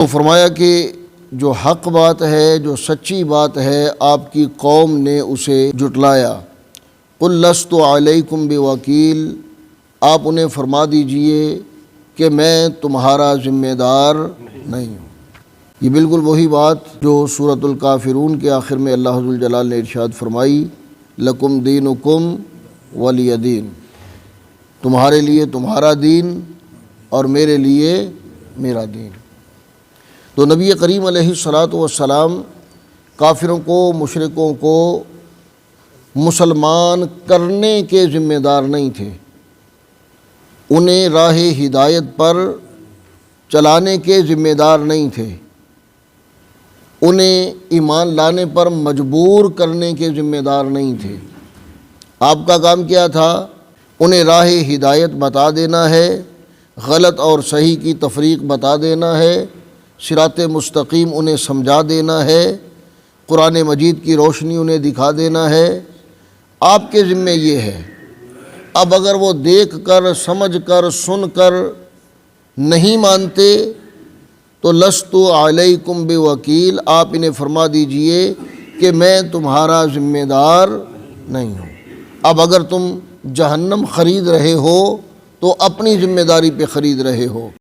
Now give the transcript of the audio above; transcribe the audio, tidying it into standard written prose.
تو فرمایا کہ جو حق بات ہے، جو سچی بات ہے، آپ کی قوم نے اسے جھٹلایا۔ قل لست علیکم بوکیل، آپ انہیں فرما دیجئے کہ میں تمہارا ذمہ دار نہیں ہوں۔ یہ بالکل وہی بات جو سورۃ الکافرون کے آخر میں اللہ ذوالجلال نے ارشاد فرمائی، لکم دینکم ولی دین، تمہارے لیے تمہارا دین اور میرے لیے میرا دین۔ تو نبی کریم علیہ الصلاۃ والسلام کافروں کو، مشرکوں کو مسلمان کرنے کے ذمہ دار نہیں تھے، انہیں راہ ہدایت پر چلانے کے ذمہ دار نہیں تھے، انہیں ایمان لانے پر مجبور کرنے کے ذمہ دار نہیں تھے۔ آپ کا کام کیا تھا؟ انہیں راہ ہدایت بتا دینا ہے، غلط اور صحیح کی تفریق بتا دینا ہے، صراط مستقیم انہیں سمجھا دینا ہے، قرآن مجید کی روشنی انہیں دکھا دینا ہے۔ آپ کے ذمہ یہ ہے۔ اب اگر وہ دیکھ کر، سمجھ کر، سن کر نہیں مانتے تو لست علیکم بوکیل، آپ انہیں فرما دیجئے کہ میں تمہارا ذمہ دار نہیں ہوں۔ اب اگر تم جہنم خرید رہے ہو تو اپنی ذمہ داری پہ خرید رہے ہو۔